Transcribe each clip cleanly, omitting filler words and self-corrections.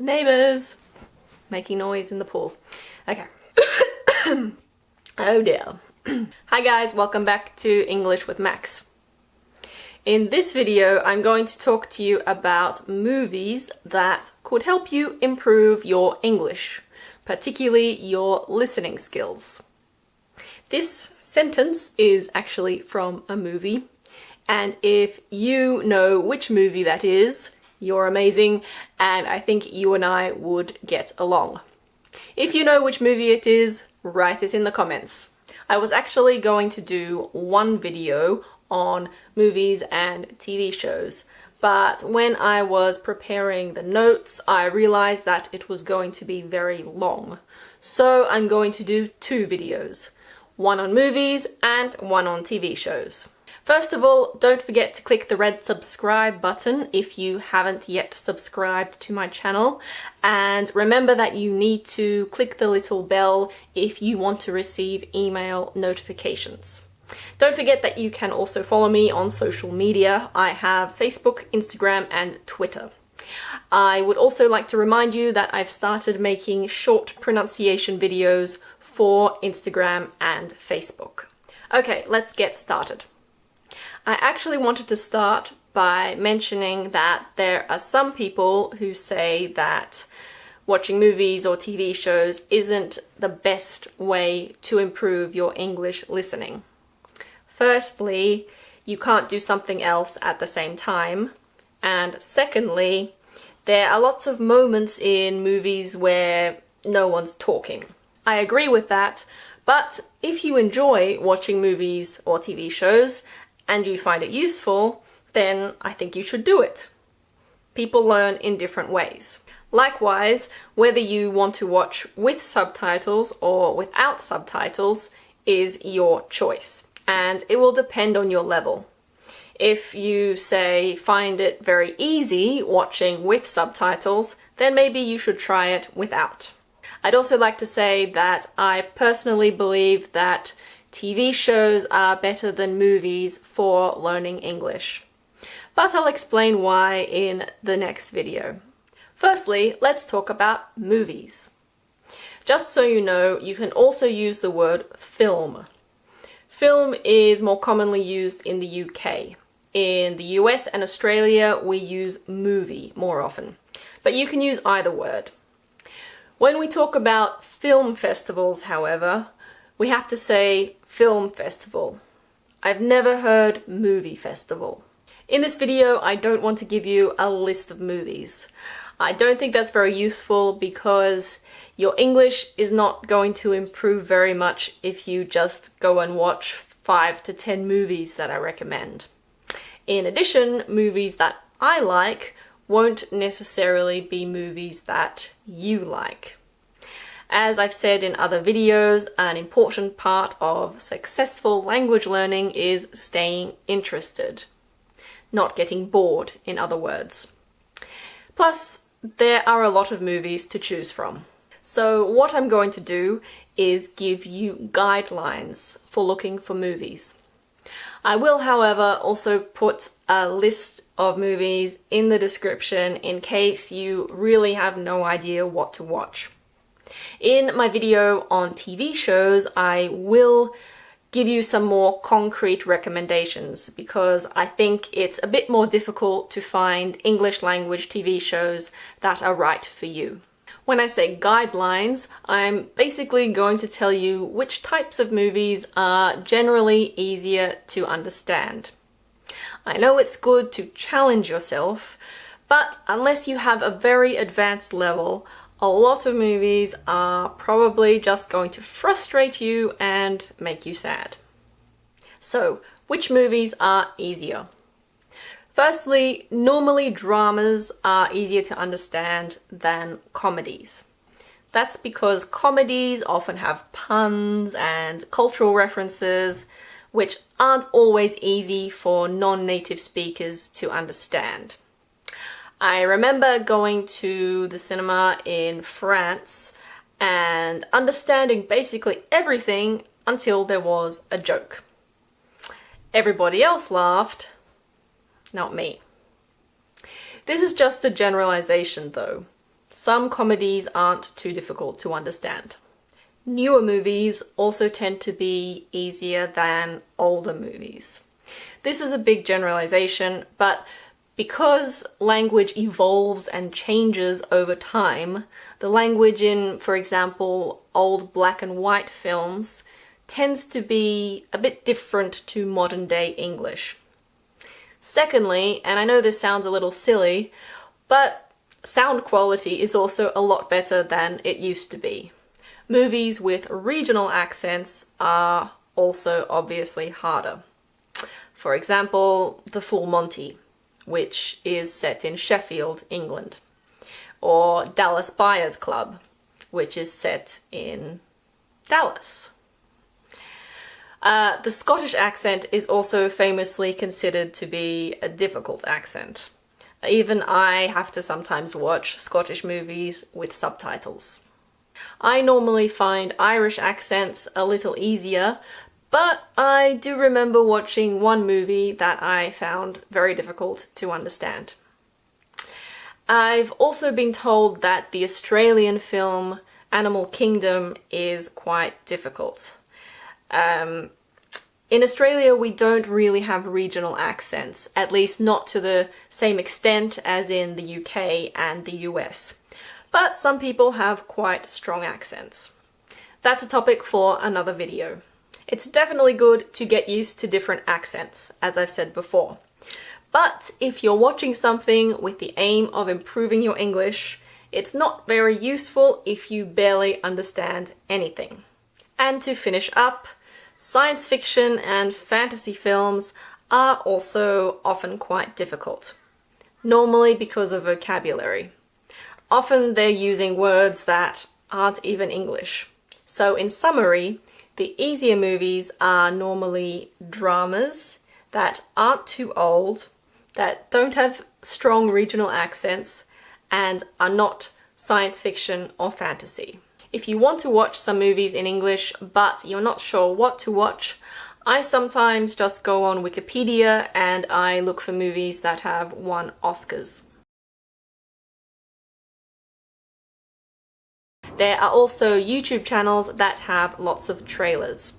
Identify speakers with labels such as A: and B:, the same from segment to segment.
A: Neighbours! Making noise in the pool. Okay. Oh dear. Hi guys, welcome back to English with Max. In this video, I'm going to talk to you about movies that could help you improve your English, particularly your listening skills. This sentence is actually from a movie, and if you know which movie that is, you're amazing, and I think you and I would get along. If you know which movie it is, write it in the comments. I was actually going to do one video on movies and TV shows, but when I was preparing the notes, I realized that it was going to be very long. So I'm going to do two videos, one on movies and one on TV shows. First of all, don't forget to click the red subscribe button if you haven't yet subscribed to my channel, and remember that you need to click the little bell if you want to receive email notifications. Don't forget that you can also follow me on social media. I have Facebook, Instagram and Twitter. I would also like to remind you that I've started making short pronunciation videos for Instagram and Facebook. Okay, let's get started. I actually wanted to start by mentioning that there are some people who say that watching movies or TV shows isn't the best way to improve your English listening. Firstly, you can't do something else at the same time, and secondly, there are lots of moments in movies where no one's talking. I agree with that, but if you enjoy watching movies or TV shows and you find it useful, then I think you should do it. People learn in different ways. Likewise, whether you want to watch with subtitles or without subtitles is your choice, and it will depend on your level. If you, say, find it very easy watching with subtitles, then maybe you should try it without. I'd also like to say that I personally believe that TV shows are better than movies for learning English, but I'll explain why in the next video. Firstly, let's talk about movies. Just so you know, you can also use the word film. Film is more commonly used in the UK. In the US and Australia, we use movie more often, but you can use either word. When we talk about film festivals, however, we have to say film festival. I've never heard movie festival. In this video, I don't want to give you a list of movies. I don't think that's very useful because your English is not going to improve very much if you just go and watch 5 to 10 movies that I recommend. In addition, movies that I like won't necessarily be movies that you like. As I've said in other videos, an important part of successful language learning is staying interested. Not getting bored, in other words. Plus, there are a lot of movies to choose from. So what I'm going to do is give you guidelines for looking for movies. I will, however, also put a list of movies in the description in case you really have no idea what to watch. In my video on TV shows, I will give you some more concrete recommendations because I think it's a bit more difficult to find English language TV shows that are right for you. When I say guidelines, I'm basically going to tell you which types of movies are generally easier to understand. I know it's good to challenge yourself, but unless you have a very advanced level, a lot of movies are probably just going to frustrate you and make you sad. So, which movies are easier? Firstly, normally dramas are easier to understand than comedies. That's because comedies often have puns and cultural references, which aren't always easy for non-native speakers to understand. I remember going to the cinema in France and understanding basically everything until there was a joke. Everybody else laughed, not me. This is just a generalization though. Some comedies aren't too difficult to understand. Newer movies also tend to be easier than older movies. This is a big generalization, but because language evolves and changes over time, the language in, for example, old black and white films tends to be a bit different to modern day English. Secondly, and I know this sounds a little silly, but sound quality is also a lot better than it used to be. Movies with regional accents are also obviously harder. For example, The Full Monty, which is set in Sheffield, England, or Dallas Buyers Club, which is set in Dallas. The Scottish accent is also famously considered to be a difficult accent. Even I have to sometimes watch Scottish movies with subtitles. I normally find Irish accents a little easier, but I do remember watching one movie that I found very difficult to understand. I've also been told that the Australian film Animal Kingdom is quite difficult. In Australia, we don't really have regional accents, at least not to the same extent as in the UK and the US. But some people have quite strong accents. That's a topic for another video. It's definitely good to get used to different accents, as I've said before. But if you're watching something with the aim of improving your English, it's not very useful if you barely understand anything. And to finish up, science fiction and fantasy films are also often quite difficult. Normally because of vocabulary. Often they're using words that aren't even English. So in summary, the easier movies are normally dramas that aren't too old, that don't have strong regional accents, and are not science fiction or fantasy. If you want to watch some movies in English but you're not sure what to watch, I sometimes just go on Wikipedia and I look for movies that have won Oscars. There are also YouTube channels that have lots of trailers.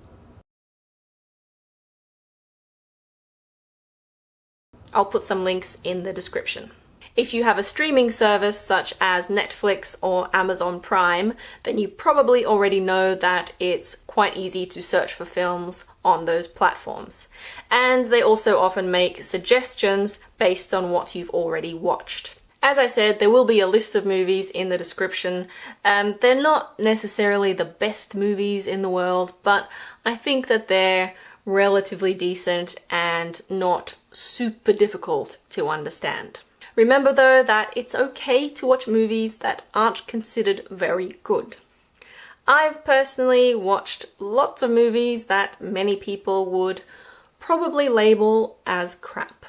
A: I'll put some links in the description. If you have a streaming service such as Netflix or Amazon Prime, then you probably already know that it's quite easy to search for films on those platforms. And they also often make suggestions based on what you've already watched. As I said, there will be a list of movies in the description. They're not necessarily the best movies in the world, but I think that they're relatively decent and not super difficult to understand. Remember though that it's okay to watch movies that aren't considered very good. I've personally watched lots of movies that many people would probably label as crap.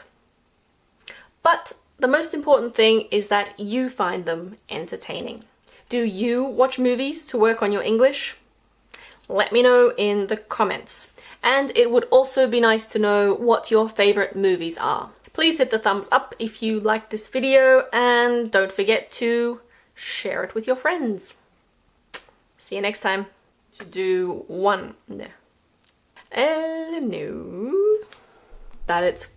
A: But the most important thing is that you find them entertaining. Do you watch movies to work on your English? Let me know in the comments. And it would also be nice to know what your favorite movies are. Please hit the thumbs up if you liked this video and don't forget to share it with your friends. See you next time. To do one. No. That it's